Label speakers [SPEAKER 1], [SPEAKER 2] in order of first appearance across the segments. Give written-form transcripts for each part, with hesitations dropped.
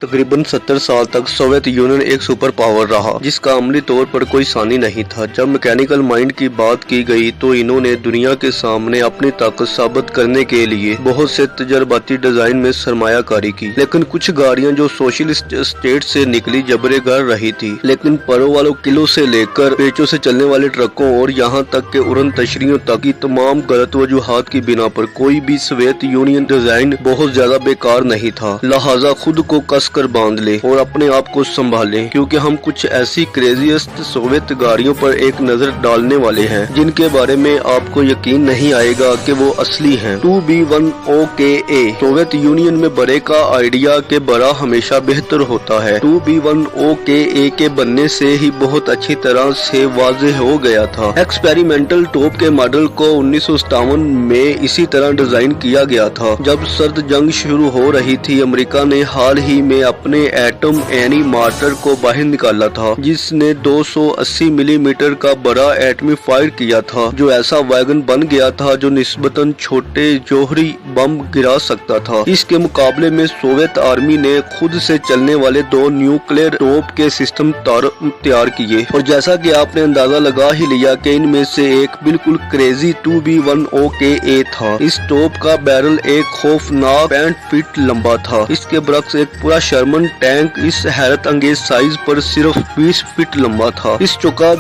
[SPEAKER 1] तकरीबन 70 साल तक सोवियत यूनियन एक सुपर पावर रहा, जिसका अमली तौर पर कोई सानी नहीं था। जब मैकेनिकल माइंड की बात की गई तो इन्होंने दुनिया के सामने अपनी ताकत साबित करने के लिए बहुत से तजर्बाती डिजाइन में सरमायाकारी की। लेकिन कुछ गाड़ियां जो सोशलिस्ट स्टेट से निकली जबरे कर रही थी, लेकिन परों वालों किलों से लेकर पेचों से चलने वाले ट्रकों और यहाँ तक के उड़न तशरियों तक की तमाम गलत वजूहात की बिना पर कोई भी सोवियत यूनियन डिजाइन बहुत ज्यादा बेकार नहीं था। लिहाजा खुद को कस कर बांध ले और अपने आप को संभालें, क्योंकि हम कुछ ऐसी क्रेजीएस्ट सोवियत गाड़ियों पर एक नजर डालने वाले हैं जिनके बारे में आपको यकीन नहीं आएगा कि वो असली हैं। 2B1OKA सोवियत यूनियन में बड़े का आइडिया के बड़ा हमेशा बेहतर होता है। 2B1OKA के बनने से ही बहुत अच्छी तरह से वाज़ेह हो गया था। एक्सपेरिमेंटल टॉप के मॉडल को 1957 में इसी तरह डिजाइन किया गया था। जब सर्द जंग शुरू हो रही थी, अमेरिका ने हाल ही में अपने एटम एनी मार्टर को बाहर निकाला था, जिसने 280 मिलीमीटर का बड़ा एटमी फायर किया था, जो ऐसा वैगन बन गया था जो निस्बतन छोटे जोहरी बम गिरा सकता था। इसके मुकाबले में सोवियत आर्मी ने खुद से चलने वाले 2 न्यूक्लियर टॉप के सिस्टम तैयार किए, और जैसा कि आपने अंदाजा लगा ही लिया कि इनमें से एक बिल्कुल क्रेजी 2B1OKA था। इस टॉप का बैरल एक खौफनाक 65 फीट लंबा था। इसके बरक्स एक पूरा शर्मन टैंक इस हैरत अंगेज साइज पर सिर्फ 20 फीट लंबा था। इस चौंका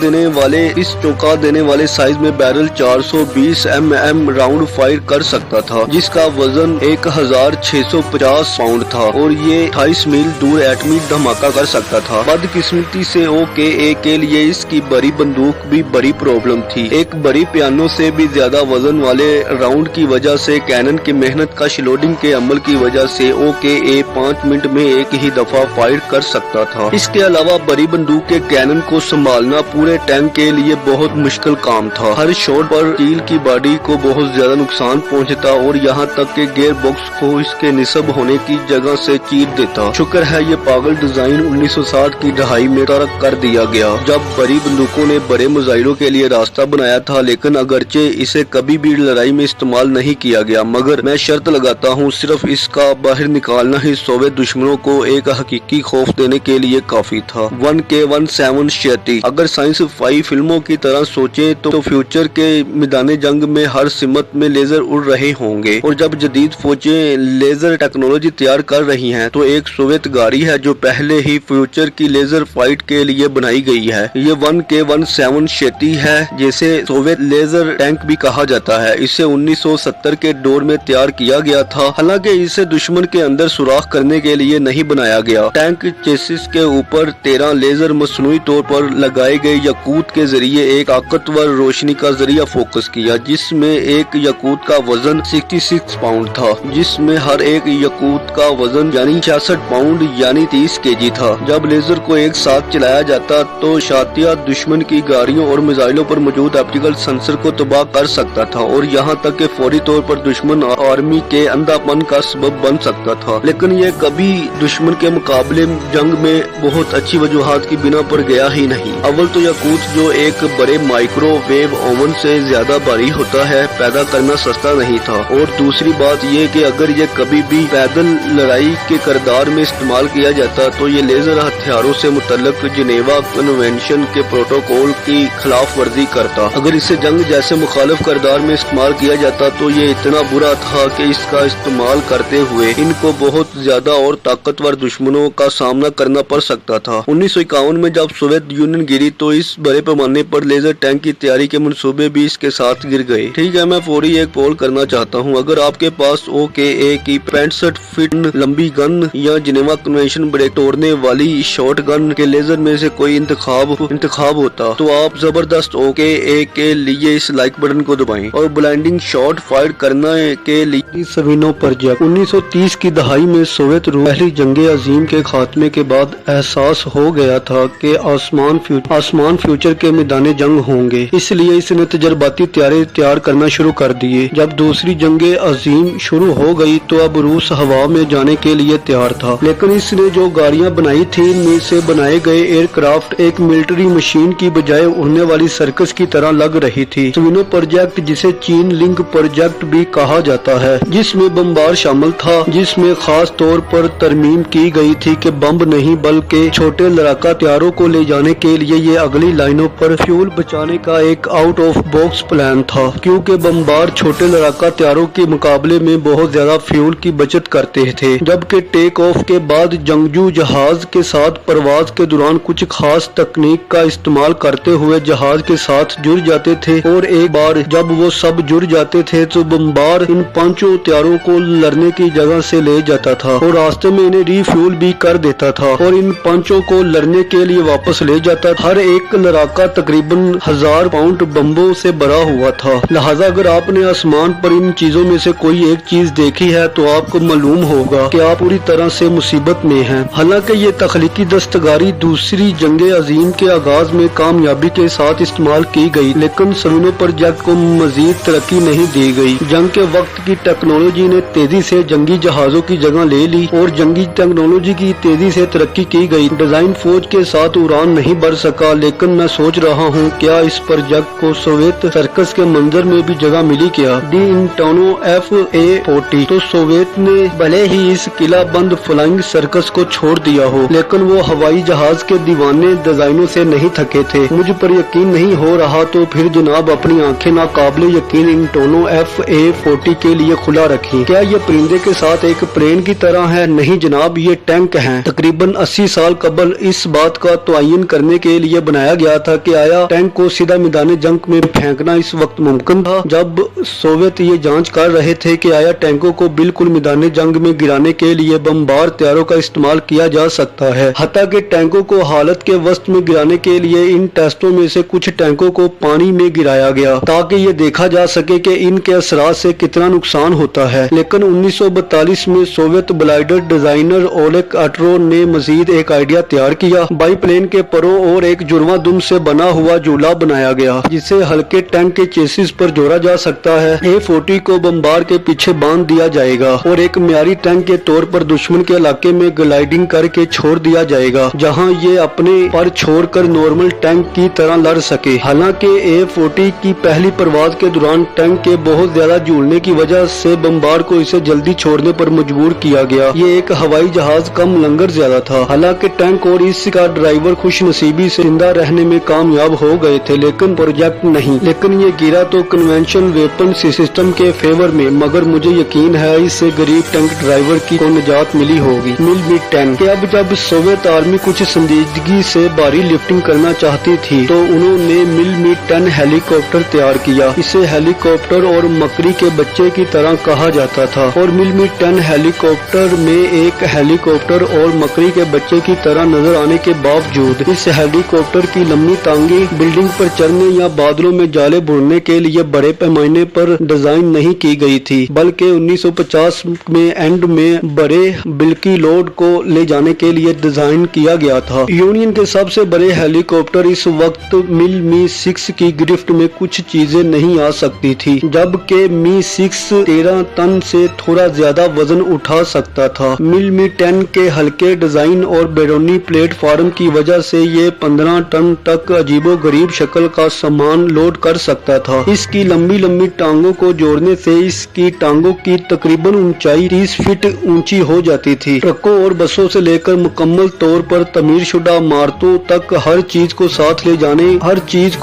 [SPEAKER 1] देने वाले साइज में बैरल 420 mm राउंड फायर कर सकता था, जिसका वजन 1650 पाउंड था, और ये 28 मील दूर एटमी धमाका कर सकता था। बदकिस्मती से OKA के लिए इसकी बड़ी बंदूक भी बड़ी प्रॉब्लम थी। एक बड़ी पियानो से भी ज्यादा वजन वाले राउंड की वजह से कैनन की मेहनत का लोडिंग के अमल की वजह से OKA 5 मिनट में एक ही दफा फायर कर सकता था। इसके अलावा बड़ी बंदूक के कैनन को संभालना पूरे टैंक के लिए बहुत मुश्किल काम था। हर शॉट पर स्टील की बॉडी को बहुत ज्यादा नुकसान पहुंचता और यहाँ तक के गियर बॉक्स को इसके निस्ब होने की जगह से चीर देता। शुक्र है ये पागल डिजाइन 1960 की दहाई में तरक कर दिया गया, जब बड़ी बंदूकों ने बड़े मिसाइलों के लिए रास्ता बनाया था। लेकिन अगरचे इसे कभी भी लड़ाई में इस्तेमाल नहीं किया गया, मगर मैं शर्त लगाता हूँ सिर्फ इसका बाहर निकालना ही सोवियत दुश्मनों को एक हकीकी खौफ देने के लिए काफी था। 1K-17 अगर साइंस फाई फिल्मों की तरह सोचें तो फ्यूचर के मैदान जंग में हर सिमत में लेजर उड़ रहे होंगे, और जब जदीद फौजें लेजर टेक्नोलॉजी तैयार कर रही हैं तो एक सोवियत गाड़ी है जो पहले ही फ्यूचर की लेजर फाइट के लिए बनाई गई है। ये 1K-17 है, जिसे सोवियत लेजर टैंक भी कहा जाता है। इसे 1970 के दौर में तैयार किया गया था, हालांकि इसे दुश्मन के अंदर सुराख करने के लिए नहीं बनाया गया। टैंक चेसिस के ऊपर 13 लेजर मसनूई तौर पर लगाए गए यकूत के जरिए एक ताकतवर रोशनी का जरिया फोकस किया, जिसमें एक यकूत का वजन 66 पाउंड था, जिसमें हर एक यकूत का वजन यानी 66 पाउंड यानी 30 kg था। जब लेजर को एक साथ चलाया जाता तो शातिया दुश्मन की गाड़ियों और मिसाइलों पर मौजूद ऑप्टिकल सेंसर को तबाह कर सकता था, और यहाँ तक कि फौरी तौर पर दुश्मन आर्मी के अंधापन का सबब बन सकता था। लेकिन ये कभी दुश्मन के मुकाबले जंग में बहुत अच्छी वजूहात की बिना पर गया ही नहीं। अव्वल तो यकूत जो एक बड़े माइक्रोवेव ओवन से ज्यादा भारी होता है, पैदा करना सस्ता नहीं था, और दूसरी बात ये कि अगर ये कभी भी पैदल लड़ाई के किरदार में इस्तेमाल किया जाता तो ये लेजर हथियारों से मुतल्लिक जिनेवा कन्वेंशन के प्रोटोकॉल की खिलाफ वर्जी करता। अगर इसे जंग जैसे मुखालिफ किरदार में इस्तेमाल किया जाता तो ये इतना बुरा था कि इसका इस्तेमाल करते हुए इनको बहुत ज्यादा और ताकतवर दुश्मनों का सामना करना पड़ सकता था। 1951 में जब सोवियत यूनियन गिरी तो इस बड़े पैमाने पर लेजर टैंक की तैयारी के मंसूबे भी इसके साथ गिर गए। ठीक है, मैं फौरी एक पोल करना चाहता हूँ। अगर आपके पास OKA की 65 फीट लंबी गन या जिनेवा कन्वेंशन ब्रेक तोड़ने वाली शॉर्ट गन के लेजर में से कोई इंतखाब होता तो आप जबरदस्त OKA के लिए इस लाइक बटन को दबाएं, और ब्लाइंडिंग शॉट फायर करने के लिए सविनो प्रोजेक्ट 1930 की दहाई में सोवियत रूस पहली जंगे अजीम के खात्मे के बाद एहसास हो गया था कि आसमान फ्यूचर के मैदान जंग होंगे, इसलिए इसने तजर्बाती तैयार करना शुरू कर दिए। जब दूसरी जंगे अजीम शुरू हो गई तो अब रूस हवा में जाने के लिए तैयार था, लेकिन इसने जो गाड़ियां बनाई थी इनमें से बनाए गए एयरक्राफ्ट एक मिलिट्री मशीन की बजाय उड़ने वाली सर्कस की तरह लग रही थी। सविनो प्रोजेक्ट, जिसे चीन लिंक प्रोजेक्ट भी कहा जाता है, जिसमें बमबार शामिल था, जिसमें खास तौर पर तरमीम तरमीम की गई थी कि बम नहीं बल्कि छोटे लड़ाका हथियारों को ले जाने के लिए ये अगली लाइनों पर फ्यूल बचाने का एक आउट ऑफ बॉक्स प्लान था, क्योंकि बमबार छोटे लड़ाका हथियारों के मुकाबले में बहुत ज्यादा फ्यूल की बचत करते थे। जबकि टेक ऑफ के बाद जंगजू जहाज के साथ परवाज के दौरान कुछ खास तकनीक का इस्तेमाल करते हुए जहाज के साथ जुड़ जाते थे, और एक बार जब वो सब जुड़ जाते थे तो बमबार इन पांचों हथियारों को लड़ने की जगह से ले जाता था और रास्ते में इन्हें रिफ्यूल भी कर देता था और इन पांचों को लड़ने के लिए वापस ले जाता। हर एक लड़ाका तकरीबन 1000 पाउंड बम्बों से भरा हुआ था। लिहाजा अगर आपने आसमान पर इन चीजों में से कोई एक चीज देखी है तो आपको मालूम होगा कि आप पूरी तरह से मुसीबत में हैं। हालांकि ये तख्लीकी दस्तकारी दूसरी जंग अजीम के आगाज में कामयाबी के साथ इस्तेमाल की गई, लेकिन सवीनो प्रोजेक्ट को मजीद तरक्की नहीं दी गई। जंग के वक्त की टेक्नोलॉजी ने तेजी से जंगी जहाजों की जगह ले ली और जंगी टेक्नोलॉजी की तेजी से तरक्की की गई। डिजाइन फौज के साथ उड़ान नहीं बढ़ सका, लेकिन मैं सोच रहा हूँ क्या इस प्रोजेक्ट को सोवियत सर्कस के मंजर में भी जगह मिली क्या? डी इंटोनो FA-40 तो सोवियत ने भले ही इस किला बंद फ्लाइंग सर्कस को छोड़ दिया हो, लेकिन वो हवाई जहाज के दीवाने डिजाइनों से नहीं थके थे। मुझ पर यकीन नहीं हो रहा तो फिर जनाब अपनी आंखें नाकाबिले यकीन इंटोनो FA-40 के लिए खुला रखें। क्या ये परिंदे के साथ एक प्लेन की तरह है? नहीं जनाब, ये टैंक है। तकरीबन 80 साल कबल इस बात का तयन करने के लिए बनाया गया था कि आया टैंक को सीधा मैदान जंग में फेंकना इस वक्त मुमकिन था जब सोवियत ये जांच कर रहे थे कि आया टैंकों को बिल्कुल मैदान जंग में गिराने के लिए बमबार हथियारों का इस्तेमाल किया जा सकता है। हत्ता कि टैंकों को हालत के वस्त में गिराने के लिए इन टेस्टों में से कुछ टैंकों को पानी में गिराया गया ताकि ये देखा जा सके कि इनके असरात से कितना नुकसान होता है। लेकिन 1942 में सोवियत ब्लाइडर डिजाइनर ओलेग अटरो ने मजीद एक आइडिया तैयार किया। बाईप्लेन के परों और एक जुड़वा दुम से बना हुआ झूला बनाया गया जिसे हल्के टैंक के चेसिस पर जोड़ा जा सकता है। A-40 को बमबार के पीछे बांध दिया जाएगा और एक म्यारी टैंक के तौर पर दुश्मन के इलाके में ग्लाइडिंग करके छोड़ दिया जाएगा, जहां ये अपने पर छोड़कर नॉर्मल टैंक की तरह लड़ सके। हालांकि A-40 की पहली परवाज के दौरान टैंक के बहुत ज्यादा झूलने की वजह से बमबार को इसे जल्दी छोड़ने पर मजबूर किया गया। ये एक हवाई जहाज कम लंगर ज्यादा था। हालांकि टैंक और इसका ड्राइवर खुश नसीबी से जिंदा रहने में कामयाब हो गए थे, लेकिन प्रोजेक्ट नहीं। लेकिन ये गिरा तो कन्वेंशन वेपन सिस्टम के फेवर में, मगर मुझे यकीन है इससे गरीब टैंक ड्राइवर की को निजात मिली होगी। मिल-10 के अब जब सोवियत आर्मी कुछ संजीदगी से भारी लिफ्टिंग करना चाहती थी तो उन्होंने मिल-10 हेलीकॉप्टर तैयार किया। इसे हेलीकॉप्टर और मकड़ी के बच्चे की तरह कहा जाता था और मिल-10 हेलीकॉप्टर में एक हेलीकॉप्टर और मकड़ी के बच्चे की तरह नजर आने के बावजूद इस हेलीकॉप्टर की लंबी टांगे बिल्डिंग पर चढ़ने या बादलों में जाले बुनने के लिए बड़े पैमाने पर डिजाइन नहीं की गई थी, बल्कि 1950 में एंड में बड़े बिल्की लोड को ले जाने के लिए डिजाइन किया गया था। यूनियन के सबसे बड़े हेलीकॉप्टर इस वक्त Mi-6 की गिरफ्त में कुछ चीजें नहीं आ सकती थी, जबकि Mi-6 13 टन से थोड़ा ज्यादा वजन उठा सकता था। Mi-10 के हल्के डिजाइन और बैरोनी प्लेटफॉर्म की वजह से ये 15 टन तक अजीबो गरीब शक्ल का सामान लोड कर सकता था। इसकी लंबी लंबी टांगों को जोड़ने से इसकी टांगों की तकरीबन ऊंचाई 30 फीट ऊंची हो जाती थी। ट्रकों और बसों से लेकर मुकम्मल तौर पर तमीरशुदा इमारतों तक हर चीज को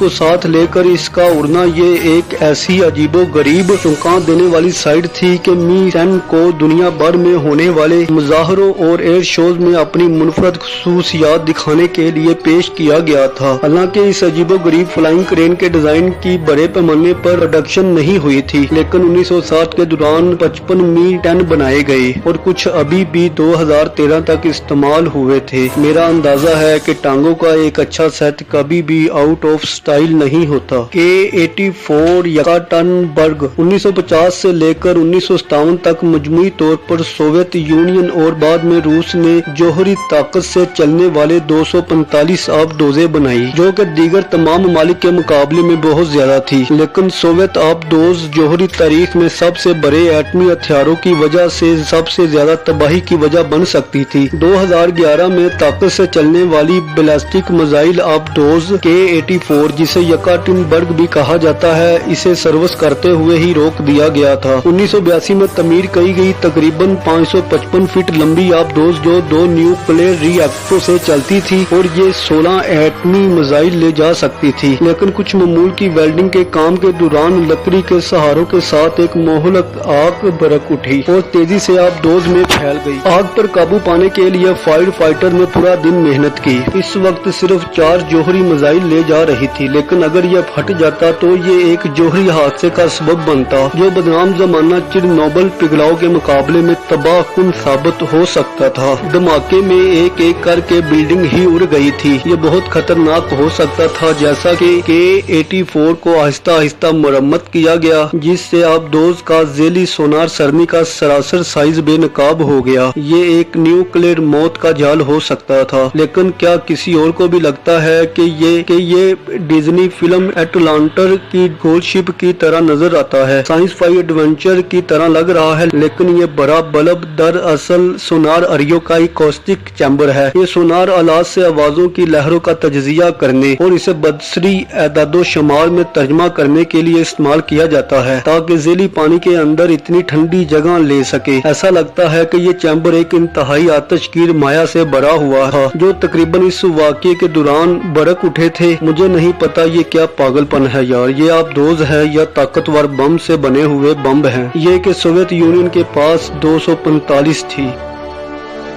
[SPEAKER 1] साथ लेकर इसका उड़ना ये एक ऐसी अजीबो गरीब चौंका देने वाली साइड थी कि Mi-10 को दुनिया भर में होने वाले मुजाहरों और एयर शोज में अपनी मुनफरद खसूसियात दिखाने के लिए पेश किया गया था। हालांकि इस अजीबो गरीब फ्लाइंग क्रेन के डिजाइन की बड़े पैमाने पर प्रोडक्शन नहीं हुई थी, लेकिन 1960 के दौरान 55 Mi-10 बनाए गए और कुछ अभी भी 2013 तक इस्तेमाल हुए थे। मेरा अंदाजा है कि टांगों का एक अच्छा सेट कभी भी आउट ऑफ स्टाइल नहीं होता। K-84 यकाटनबर्ग 1950 से लेकर 1957 तक मजमूई तौर पर सोवियत यूनियन और बाद में रूस ने जोहरी ताकत से चलने वाले 245 आबदोजें बनाई, जो कि दीगर तमाम ममालिक के मुकाबले में बहुत ज्यादा थी। लेकिन सोवियत आबदोज जोहरी तारीख में सबसे बड़े एटमी हथियारों की वजह से सबसे ज्यादा तबाही की वजह बन सकती थी। 2011 में ताकत से चलने वाली बैलिस्टिक मिसाइल आबदोज K-84, जिसे यकाटिनबर्ग भी कहा जाता है, इसे सर्विस करते हुए ही रोक दिया गया था। 1982 में तमीर की गई तकरीबन 555 फीट
[SPEAKER 2] लंबी आबदोज जो 2 न्यूक्लियर रिएक्टरों से चलती थी और ये 16 एटमी मिसाइल ले जा सकती थी। लेकिन कुछ मामूल की वेल्डिंग के काम के दौरान लकड़ी के सहारों के साथ एक मोहलक आग भड़क उठी और तेजी से आबदोज में फैल गई। आग पर काबू पाने के लिए फायर फाइटर ने पूरा दिन मेहनत की। इस वक्त सिर्फ 4 जोहरी मिसाइल ले जा रही थी, लेकिन अगर यह फट जाता तो ये एक जोहरी हादसे का सबब बनता जो बदनाम जमाना चिरनोबिल पिघलाव के मुकाबले में तबाह कुन साबित हो सकता था। धमाके में एक एक करके बिल्डिंग ही उड़ गई थी। ये बहुत खतरनाक हो सकता था। जैसा कि K-84 को आहिस्ता आहिस्ता मरम्मत किया गया, जिससे आबदोज का झेली सोनार सरनी का सरासर साइज बेनकाब हो गया। ये एक न्यूक्लियर मौत का जाल हो सकता था। लेकिन क्या किसी और को भी लगता है कि ये डिज्नी फिल्म एटलांटर की गोल्ड शिप की तरह नजर आता है, साइंस फाई एडवेंचर की तरह लग रहा है, लेकिन ये बड़ा बल्ब दरअसल सोनार अरियो का एक कॉस्टिक चैम्बर है। ये सोनार आलात से आवाजों की लहरों का तजजिया करने और इसे बदसरी एदादो शुमार में तर्जमा करने के लिए इस्तेमाल किया जाता है, ताकि झेली पानी के अंदर इतनी ठंडी जगह ले सके। ऐसा लगता है कि ये चैम्बर एक इंतहाई आतशगीर माया से भरा हुआ था, जो तकरीबन इस वाक़ये के दौरान भड़क उठे थे। मुझे नहीं पता ये क्या पागलपन है यार। ये आबदोज है या ताकतवर बम से बने हुए बम हैं। ये कि सोवियत यूनियन के पास 245 थी।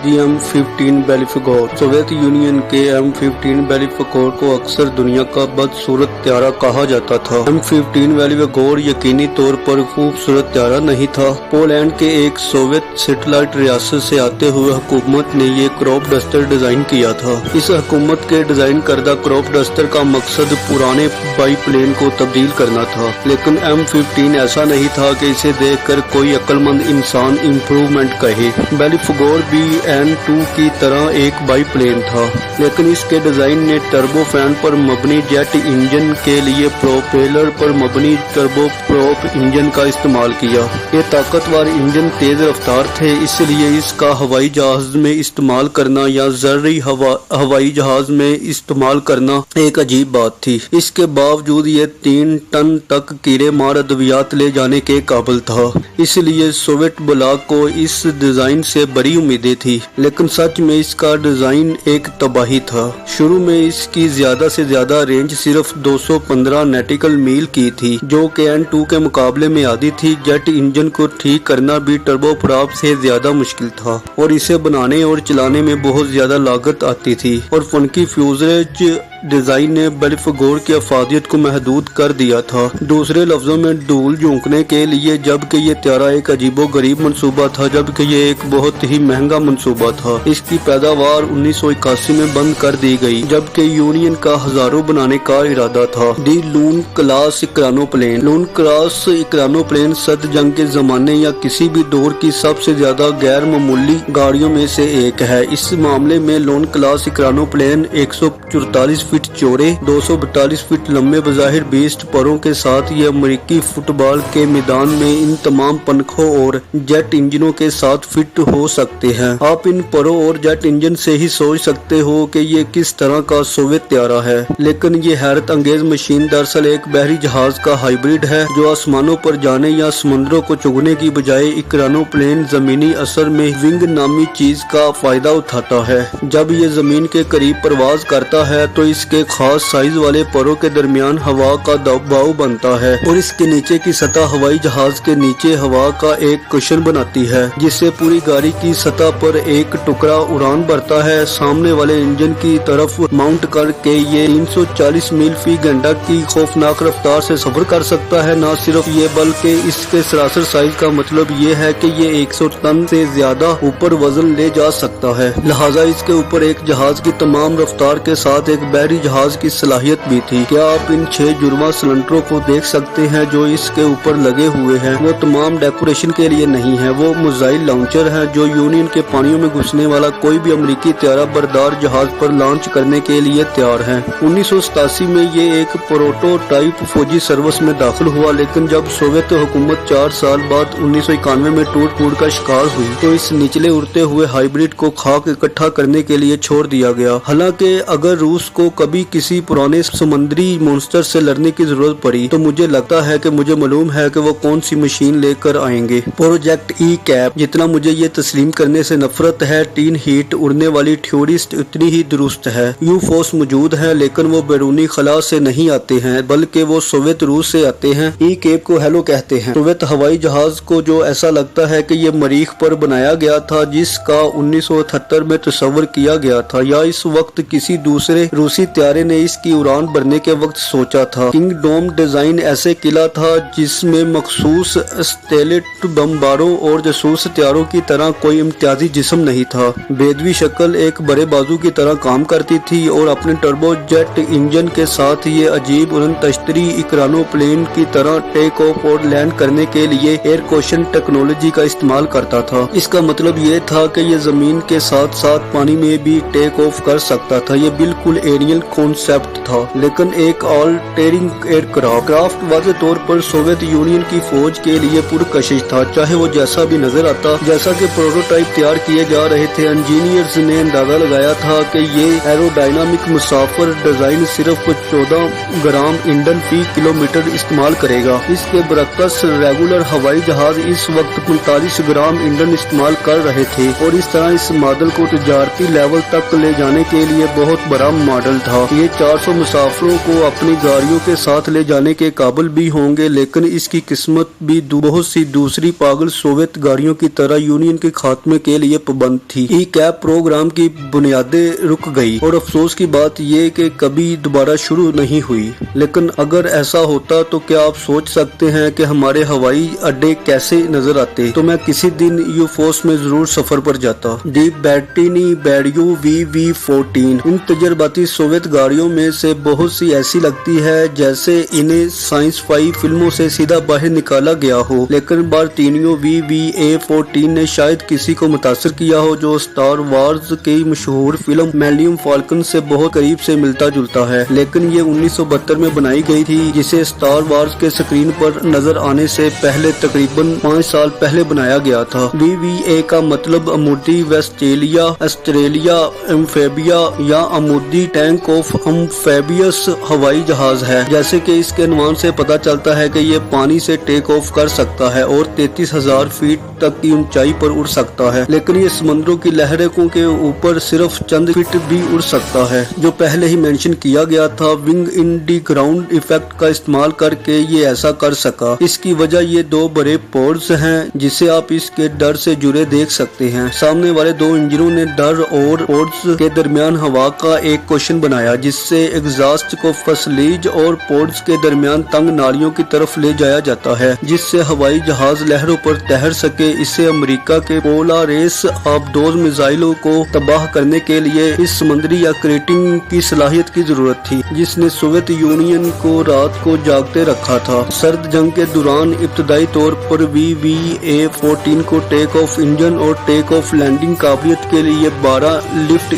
[SPEAKER 1] M15 बेलिफिगोर। सोवियत यूनियन के M15 बेलिफिगोर को अक्सर दुनिया का बदसूरत त्यारा कहा जाता था। M15 बेलिफिगोर यकीनी तौर पर खूबसूरत त्यारा नहीं था। पोलैंड के एक सोवियत सैटेलाइट रियासत से आते हुए हुकूमत ने ये क्रॉप डस्टर डिजाइन किया था। इस हुकूमत के डिजाइन करदा क्रॉप डस्टर का मकसद पुराने बाईप्लेन को तब्दील करना था, लेकिन M15 ऐसा नहीं था कि इसे देखकर कोई अक्लमंद इंसान इम्प्रूवमेंट कहे। बेलिफिगोर भी N2 की तरह एक बाईप्लेन था, लेकिन इसके डिजाइन ने टर्बोफैन पर मबनी जेट इंजन के लिए प्रोपेलर पर मबनी टर्बोप्रोप इंजन का इस्तेमाल किया। ये ताकतवर इंजन तेज रफ्तार थे, इसलिए इसका हवाई जहाज में इस्तेमाल करना या जर्री हवाई जहाज में इस्तेमाल करना एक अजीब बात थी। इसके बावजूद ये 3 टन तक कीड़े मार अद्वियात ले जाने के काबिल था, इसलिए सोवियत ब्लॉक को इस डिजाइन से बड़ी उम्मीदें थी। लेकिन सच में इसका डिजाइन एक तबाही था। शुरू में इसकी ज्यादा से ज्यादा रेंज सिर्फ 215 नॉटिकल मील की थी, जो कि N2 के मुकाबले में आधी थी। जेट इंजन को ठीक करना भी टर्बोप्रॉप से ज्यादा मुश्किल था और इसे बनाने और चलाने में बहुत ज्यादा लागत आती थी, और फनकी फ्यूजरेज डिजाइन ने बेलिफिगोर की अफादियत को महदूद कर दिया था। दूसरे लफ्जों में धूल झोंकने के लिए, जबकि ये त्यारा एक अजीबो गरीब मंसूबा था, जबकि ये एक बहुत ही महंगा मंसूबा था। इसकी पैदावार 1981 में बंद कर दी गई, जबकि यूनियन का हजारों बनाने का इरादा था। दी लून क्लास इक्रानोप्लेन। लून क्लास इक्रानोप्लेन सद जंग के जमाने या किसी भी दौर की सबसे ज्यादा गैर मामूली गाड़ियों में से एक है। इस मामले में लून क्लास इक्रानोप्लेन 144 फीट चौड़े, 242 फीट लंबे, बज़ाहिर 20 परों के साथ ये अमेरिकी फुटबॉल के मैदान में इन तमाम पंखों और जेट इंजनों के साथ फिट हो सकते हैं। आप इन परों और जेट इंजन से ही सोच सकते हो कि ये किस तरह का सोवियत त्यारा है। लेकिन ये हैरत अंगेज मशीन दरअसल एक बहरी जहाज का हाइब्रिड है, जो आसमानों पर जाने या समुद्रों को चुगने की बजाय इक्रानोप्लेन जमीनी असर में विंग नामी चीज का फायदा उठाता है। जब ये जमीन के करीब परवाज करता है तो इसके खास साइज वाले परों के दरमियान हवा का दबाव बनता है और इसके नीचे की सतह हवाई जहाज के नीचे हवा का एक कुशन बनाती है, जिससे पूरी गाड़ी की सतह पर एक टुकड़ा उड़ान भरता है। सामने वाले इंजन की तरफ माउंट करके ये 340 मील फी घंटा की खौफनाक रफ्तार से सफर कर सकता है। न सिर्फ ये बल्कि इसके सरासर साइज का मतलब ये है कि ये 100 टन से ज्यादा ऊपर वजन ले जा सकता है। लिहाजा इसके ऊपर एक जहाज की तमाम रफ्तार के साथ एक बहरी जहाज की सलाहियत भी थी। क्या आप इन 6 जुर्मा सिलेंडरों को देख सकते हैं जो इसके ऊपर लगे हुए हैं? वो तमाम डेकोरेशन के लिए नहीं है, वो मिसाइल लॉन्चर है जो यूनियन के पानियों में घुसने वाला कोई भी अमेरिकी त्यारा बरदार जहाज पर लॉन्च करने के लिए तैयार है। 1987 में ये एक प्रोटोटाइप फौजी सर्विस में दाखिल हुआ, लेकिन जब सोवियत हुकूमत 4 साल बाद 1991 में टूट फूट का शिकार हुई तो इस निचले उड़ते हुए हाइब्रिड को खाक इकट्ठा करने के लिए छोड़ दिया गया। हालांकि अगर रूस को
[SPEAKER 2] कभी किसी पुराने समुद्री मॉन्स्टर से लड़ने की जरूरत पड़ी तो मुझे लगता है कि मुझे मालूम है कि वो कौन सी मशीन लेकर आएंगे। प्रोजेक्ट ई कैप, जितना मुझे ये तस्लीम करने से नफरत है, टीन हीट उड़ने वाली थ्योरिस्ट उतनी ही दुरुस्त है। यूफोस मौजूद है लेकिन वो बैरूनी खला से नहीं आते हैं बल्कि वो सोवियत रूस से आते हैं। ई कैप को हेलो कहते हैं। सोवियत हवाई जहाज को जो ऐसा लगता है कि ये मरीख पर बनाया गया था जिसका 1978 में तस्वर किया गया था, या इस वक्त किसी दूसरे रूसी त्यारे ने इसकी उड़ान भरने के वक्त सोचा था। किंग डोम डिजाइन ऐसे किला था जिसमें मखसूस स्टेलेट बमबारों और जासूस हथियारों की तरह कोई इम्तियाजी जिस्म नहीं था। बेदवी शक्ल एक बड़े बाजू की तरह काम करती थी और अपने टर्बो जेट इंजन के साथ ये अजीब उड़न तश्तरी इकरानो प्लेन की तरह टेक ऑफ और लैंड करने के लिए एयर कोशन टेक्नोलॉजी का इस्तेमाल करता था। इसका मतलब ये था कि ये जमीन के साथ साथ पानी में भी टेक ऑफ कर सकता था। ये बिल्कुल एरियल कॉन्सेप्ट था लेकिन एक ऑल्टरिंग एयरक्राफ्ट वाज़े तौर पर सोवियत यूनियन की फौज के लिए पुरकशिश था, चाहे वो जैसा भी नजर आता। जैसा कि प्रोटोटाइप तैयार किए जा रहे थे, इंजीनियर्स ने अंदाजा लगाया था कि ये एरोडायनामिक मुसाफिर डिजाइन सिर्फ 14 ग्राम ईंधन फी किलोमीटर इस्तेमाल करेगा। इसके बरक्स रेगुलर हवाई जहाज इस वक्त 45 ग्राम ईंधन इस्तेमाल कर रहे थे और इस तरह इस मॉडल को तजारती लेवल तक ले जाने के लिए बहुत बड़ा मॉडल था। ये 400 मुसाफिरों को अपनी गाड़ियों के साथ ले जाने के काबिल भी होंगे, लेकिन इसकी किस्मत भी बहुत सी दूसरी पागल सोवियत गाड़ियों की तरह यूनियन के खात्मे के लिए पाबंद थी। ई कैप प्रोग्राम की बुनियादें रुक गई और अफसोस की बात ये कि कभी दोबारा शुरू नहीं हुई। लेकिन अगर ऐसा होता तो क्या आप सोच सकते हैं कि हमारे हवाई अड्डे कैसे नजर आते? तो मैं किसी दिन यूफोस में जरूर सफर पर जाता। डीप बैटिनी बैरियो VV-14 इन तजर्बाती सोवियत गाड़ियों में से बहुत सी ऐसी लगती है जैसे इन्हें साइंस फाई फिल्मों से सीधा बाहर निकाला गया हो, लेकिन बार्टिनियो VV-14 ने शायद किसी को मुतासिर किया हो जो स्टार वार्स की मशहूर फिल्म मिलेनियम फाल्कन से बहुत करीब से मिलता जुलता है। लेकिन ये 1972 में बनाई गई थी, जिसे स्टार वार्स के स्क्रीन पर नजर आने से पहले तकरीबन 5 साल पहले बनाया गया था। VVA का मतलब अमूदी वेस्टेलिया ऑस्ट्रेलिया एम्फेबिया या अमूदी टैंक ऑफ एम्फेबियस हवाई जहाज है। जैसे कि इसके नाम से पता चलता है कि ये पानी से टेक ऑफ कर सकता है और 33,000 फीट तक की ऊंचाई पर उड़ सकता है, लेकिन ये समुद्रों की लहरों के ऊपर सिर्फ चंद फीट भी उड़ सकता है। जो पहले ही मेंशन किया गया था, विंग इन दी ग्राउंड इफेक्ट का इस्तेमाल करके ये ऐसा कर सका। इसकी वजह ये 2 बड़े पोर्ट्स हैं जिसे आप इसके डर से जुड़े देख सकते हैं। सामने वाले 2 इंजनों ने डर और पोर्ट्स के दरमियान हवा का एक क्वेश्चन बनाया, जिससे एग्जॉस्ट को फसलीज और पोर्ट्स के दरमियान तंग नालियों की तरफ ले जाया जाता है, जिससे हवाई जहाज लहरों पर तैर सके। इससे अमेरिका के पोलारिस आबदोज मिसाइलों को तबाह करने के लिए इस समुद्री या क्रेटिंग की सलाहियत की जरूरत थी, जिसने सोवियत यूनियन को रात को जागते रखा था। सर्द जंग के दौरान इब्तदाई तौर पर VVA-14 को टेक ऑफ इंजन और टेक ऑफ लैंडिंग काबिलियत के लिए 12 लिफ्ट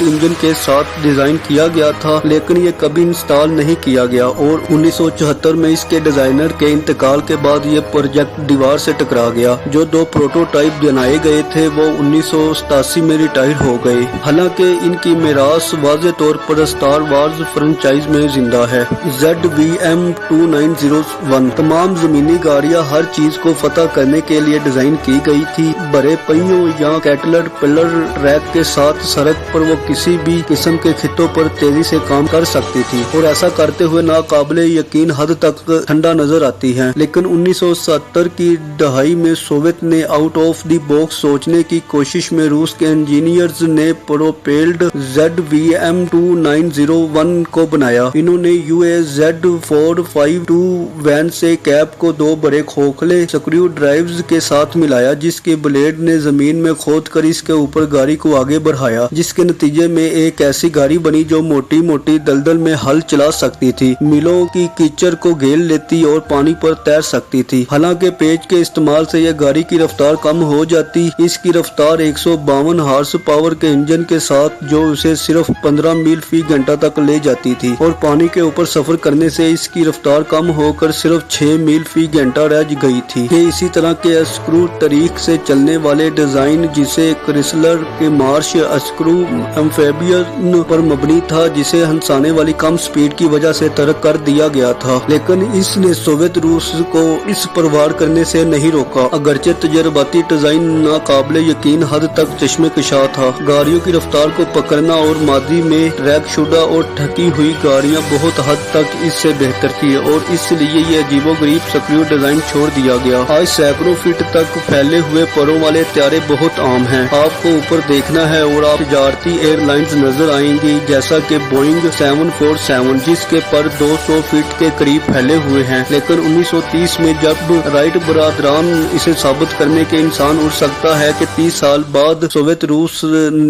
[SPEAKER 2] इंजन के साथ डिजाइन किया गया था, लेकिन ये कभी इंस्टॉल नहीं किया गया और 1974 में इसके डिजाइनर के इंतकाल के बाद ये प्रोजेक्ट दीवार से टकरा गया। जो 2 प्रोटोटाइप बनाए गए थे वो 1987 में रिटायर हो गए। हालांकि इनकी मिरास वाज़े तौर पर स्टार वार्स फ्रेंचाइज में जिंदा है। ZVM-2901 तमाम जमीनी गाड़ियां हर चीज को फतह करने के लिए डिजाइन की गई थी। बड़े पहियों या कैटलर पिलर ट्रैक के साथ सड़क पर वो किसी भी किस्म के खित्तों पर तेजी से काम कर सकती थी और ऐसा करते हुए नाकाबिले यकीन हद तक ठंडा नजर आती है। लेकिन 1970 की दहाई में सोवियत ने आउट ऑफ द बॉक्स सोचने की कोशिश में रूस के इंजीनियर्स ने प्रोपेल्ड ZVM-2901 को बनाया। इन्होंने UAZ-452 वैन से कैप को 2 बड़े खोखले स्क्रू ड्राइव्स के साथ मिलाया, जिसके ब्लेड ने जमीन में खोद कर इसके ऊपर गाड़ी को आगे बढ़ाया, जिसके नतीजे में एक ऐसी गाड़ी बनी जो मोटी मोटी दलदल में हल चला सकती थी, मिलों की कीचड़ को घेर लेती और पानी पर तैर सकती थी। हालांकि पेच के इस्तेमाल से यह गाड़ी की रफ्तार कम हो जाती। इसकी रफ्तार 152 हार्स पावर के इंजन के साथ जो उसे सिर्फ 15 मील फी घंटा तक ले जाती थी, और पानी के ऊपर सफर करने से इसकी रफ्तार कम होकर सिर्फ 6 मील फी घंटा रह गई थी। ये इसी तरह के स्क्रू तरीक से चलने वाले डिजाइन, जिसे क्रिसलर के मार्श स्क्रू एम्फेबियस इंजन पर मबनी था, जिसे हंसाने वाली कम स्पीड की वजह से तर्क कर दिया गया था, लेकिन इसने सोवियत रूस को इस पर वार करने से नहीं रोका। अगरचे तजर्बाती डिजाइन नाकाबिले यकीन हद तक चश्मे-कशा था। गाड़ियों की रफ्तार को पकड़ना और मादी में रैक शुदा और ठकी हुई गाड़ियां बहुत हद तक इससे बेहतर थी और इसलिए ये अजीबोगरीब स्क्रू डिजाइन छोड़ दिया गया। आज सैकड़ों फीट तक फैले हुए परों वाले त्यारे बहुत आम हैं। आपको ऊपर देखना है और आप तजारती एयरलाइंस नजर आएंगी, जैसा कि बोइंग 747, जिसके पर 200 फीट के करीब फैले हुए हैं। लेकिन 1930 में जब राइट बरादरान इसे साबित करने के इंसान उड़ सकता है कि 30 साल बाद सोवियत रूस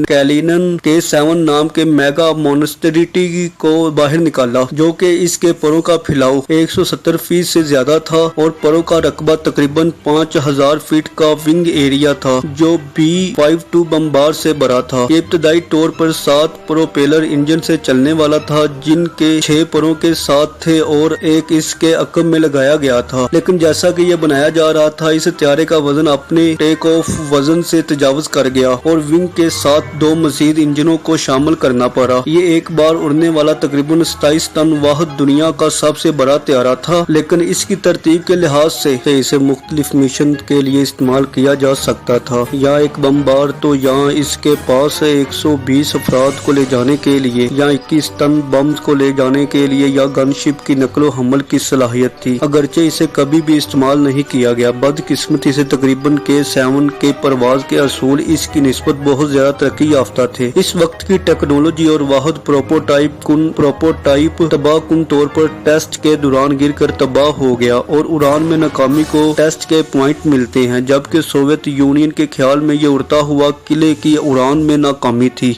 [SPEAKER 2] कैलिनन K7 नाम के मेगा मोनस्टरिटी को बाहर निकाला, जो कि इसके परों का फैलाव 170 फीट से ज्यादा था और परों का रकबा तकरीबन 5000 फीट का विंग एरिया था, जो B-52 बमबार से भरा था। ये इब्तदाई तौर पर 7 प्रोपेलर इंजन से चलने वाला था, जिनके 6 परों के साथ थे और एक इसके अकब में लगाया गया था। लेकिन जैसा कि यह बनाया जा रहा था, इस त्यारे का वजन अपने टेक ऑफ वजन से तजावज कर गया और विंग के साथ 2 मजीद इंजनों को शामिल करना पड़ा। ये एक बार उड़ने वाला तकरीबन 27 टन वाहद दुनिया का सबसे बड़ा त्यारा था, लेकिन इसकी तरतीब के लिहाज से इसे मुख्तलिफ मिशन के लिए इस्तेमाल किया जा सकता था। या एक बमबार तो यहाँ इसके पास 120 अफराद को ले जाने के लिए, या 21 टन बम को ले जाने के लिए, या गनशिप की नकलो हमल की सलाहियत थी। अगरचे इसे कभी भी इस्तेमाल नहीं किया गया। बदकिस्मती से तकरीबन K7 के परवाज के असूल इसकी निस्बत बहुत ज्यादा तरक्की याफ्ता थे। इस वक्त की टेक्नोलॉजी और वाहद प्रोपोटाइप तबाह कुन तौर पर टेस्ट के दौरान गिर कर तबाह हो गया और उड़ान में नाकामी को टेस्ट के पॉइंट मिलते हैं, जबकि सोवियत यूनियन के ख्याल में ये उड़ता हुआ किले की उड़ान में नाकामी थी।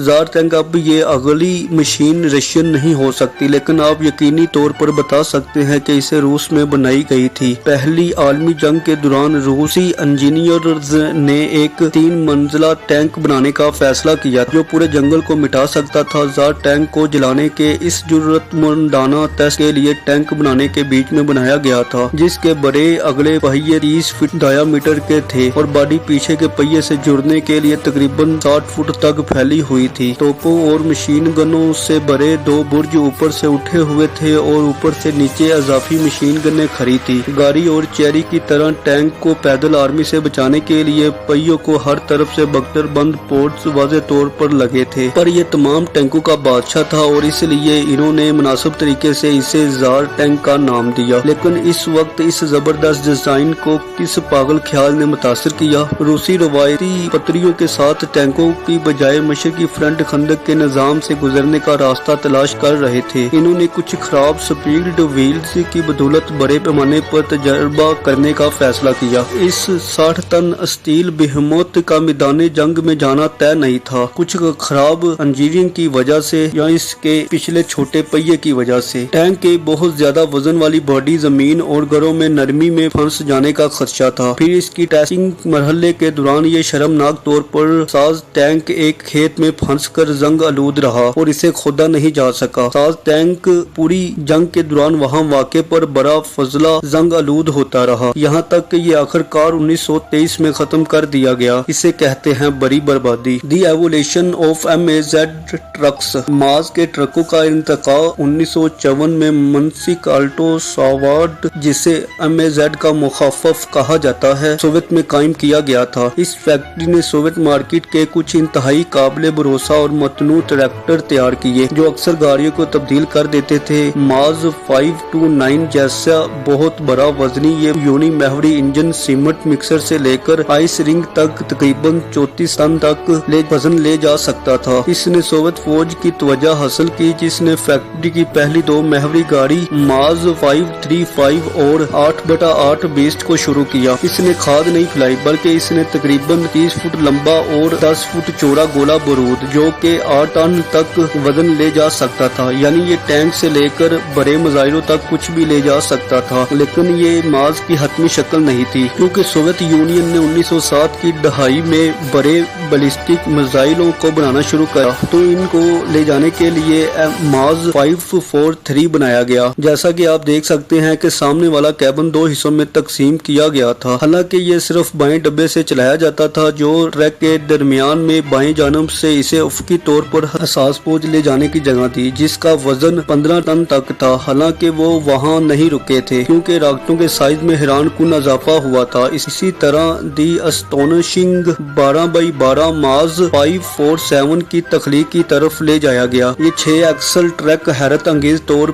[SPEAKER 2] ज़ार टैंक अब ये अगली मशीन रशियन नहीं हो सकती, लेकिन आप यकीनी तौर पर बता सकते हैं कि इसे रूस में बनाई गई थी। पहली आलमी जंग के दौरान रूसी इंजीनियर्स ने एक 3 मंजिला टैंक बनाने का फैसला किया, जो पूरे जंगल को मिटा सकता था। ज़ार टैंक को जलाने के इस जुर्रतमंदाना टेस्ट के लिए टैंक बनाने के बीच में बनाया गया था, जिसके बड़े अगले पहिए 30 फीट डायामीटर के थे और बॉडी पीछे के पहिए से जुड़ने के लिए तकरीबन 60 फुट तक फैली हुई थी। तोपों और मशीन गनों से भरे 2 बुर्ज ऊपर से उठे हुए थे और ऊपर से नीचे अजाफी मशीन गनें खड़ी थी। गाड़ी और चेरी की तरह टैंक को पैदल आर्मी से बचाने के लिए पहियों को हर तरफ से बख्तर बंद पोर्ट्स वाज़े तौर पर लगे थे, पर यह तमाम टैंकों का बादशाह था और इसलिए इन्होंने मुनासिब तरीके से इसे ज़ार टैंक का नाम दिया। लेकिन इस वक्त इस जबरदस्त डिजाइन को किस पागल ख्याल ने मुतासिर किया? रूसी रवायती पटरियों के साथ टैंकों की बजाय मशरकी फ्रंट खंदक के निजाम से गुजरने का रास्ता तलाश कर रहे थे। इन्होंने कुछ खराब स्पीड व्हील्स की बदौलत बड़े पैमाने पर तजर्बा करने का फैसला किया। इस 60 टन स्टील बेहमोत का मैदान जंग में जाना तय नहीं था, कुछ खराब इंजीनियरिंग की वजह से या इसके पिछले छोटे पहिए की वजह से। टैंक के बहुत ज्यादा वजन वाली बॉडी जमीन और घरों में नरमी में फंस जाने का खदशा था। फिर इसकी टेस्टिंग मरहले के दौरान ये शर्मनाक तौर पर साज टैंक एक खेत में फंस कर जंग आलूद रहा और इसे खोदा नहीं जा सका। साज टैंक पूरी जंग के दौरान वहाँ वाक़े पर बड़ा फजला जंग आलूद होता रहा, यहाँ तक कि ये आखिरकार 1923 में खत्म कर दिया गया। इसे कहते हैं बड़ी बर्बादी। दी एवोल्यूशन ऑफ MAZ ट्रक्स। माज के ट्रकों का इंतका 1954 में मनसिक आल्टो सावार्ड, जिसे MAZ का मुखाफफ कहा जाता है, सोवियत में कायम किया गया था। इस फैक्ट्री ने सोवियत मार्केट के कुछ इंतहाई काबिल भरोसा और मतनू ट्रैक्टर तैयार किए, जो अक्सर गाड़ियों को तब्दील कर देते थे। माज 529 जैसा बहुत बड़ा वजनी ये यूनी महवरी इंजन सीमेंट मिक्सर से लेकर आइस रिंग तक तकरीबन 34 टन तक वजन ले जा सकता था। इसने सोवियत फौज की तवज्जो हासिल की, जिसने फैक्ट्री की पहली 2 महवरी गाड़ी माज 535 और 8/8 बेस्ट को शुरू किया। इसने खाद नहीं फैलाई, बल्कि इसने तकरीबन 30 फुट लंबा और 10 फुट चौड़ा गोला बारूद, जो कि 8 टन तक वजन ले जा सकता था, यानी ये टैंक से लेकर बड़े मिसाइलों तक कुछ भी ले जा सकता था। लेकिन ये माज की हतमी शक्ल नहीं थी, क्योंकि सोवियत यूनियन ने 1907 की दहाई में बड़े बैलिस्टिक मिसाइलों को बनाना शुरू करा, तो इनको ले जाने के लिए माज 543 बनाया गया। जैसा कि आप देख सकते हैं कि सामने वाला कैबिन 2 हिस्सों में तकसीम किया गया था। हालांकि ये सिर्फ बाएं डब्बे से चलाया जाता था, जो ट्रैक के दरमियान में बाएं जानब से इसे उफ़क़ी तौर पर हसास पोज ले जाने की जगह थी, जिसका वजन 15 टन तक था। हालांकि वो वहां नहीं रुके थे क्योंकि रॉकेटों के साइज में हैरान कुन इजाफा हुआ था। इसी तरह दी एस्टोनिशिंग 12x12 मार्स 547 की तख्लीक की तरफ ले जाया गया। ये 6 एक्सल ट्रक हैरत अंगेज तौर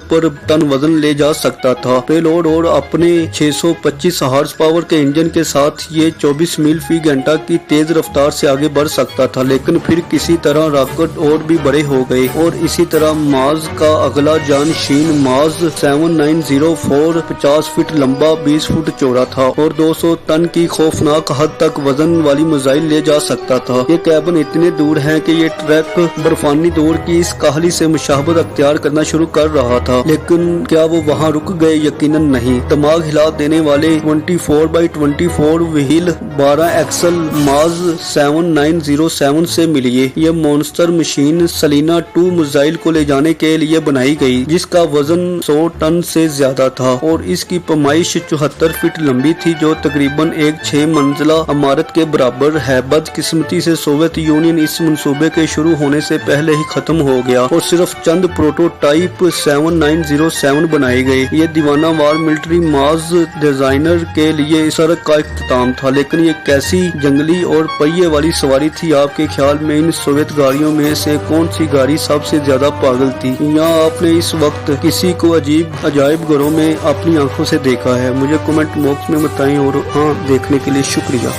[SPEAKER 2] पर टन वजन ले जा सकता था। पेलोड और अपने 625 हॉर्स पावर के इंजन के साथ ये 24 मील फी घंटा की तेज रफ्तार से आगे बढ़ सकता था, लेकिन फिर किसी तरह रॉकेट और भी बड़े हो गए और इसी तरह मार्स का अगला जानशीन मार्स 7904 50 फीट लंबा 20 फुट चौड़ा था और 200 टन की खौफनाक हद तक वजन वाली मिसाइल ले जा सकता था। ये कैबिन इतने दूर है कि ये ट्रक बर्फानी दौर की इस काहली से मुशाबहत अख्तियार करना शुरू कर रहा था, लेकिन क्या वो वहाँ रुक गए? यकीनन नहीं। दिमाग हिला देने वाले 24x24 व्हील 12 एक्सल मार्स 7907 से मिलिए। ये मॉन्स्टर मशीन सलीना 2 मिसाइल को ले जाने के लिए बनाई गई, जिसका वजन 100 टन से ज्यादा था और इसकी पैमाइश 74 फीट लंबी थी, जो तकरीबन एक 6 मंजिला इमारत के बराबर है। बदकिस्मती से सोवियत यूनियन इस मंसूबे के शुरू होने से पहले ही खत्म हो गया और सिर्फ चंद प्रोटोटाइप 7907 बनाए गए। ये दीवाना वार मिलिट्री मार्स डिजाइनर के लिए सड़क का इख्तिताम था, लेकिन ये कैसी जंगली और पहिए वाली सवारी थी? आपके ख्याल में इन सोवियत गाड़ियों में से कौन सी गाड़ी सबसे ज्यादा पागल थी? या आपने इस वक्त किसी को अजायब घरों में अपनी आंखों से देखा है? मुझे कमेंट बॉक्स में बताएं और हाँ, देखने के लिए शुक्रिया।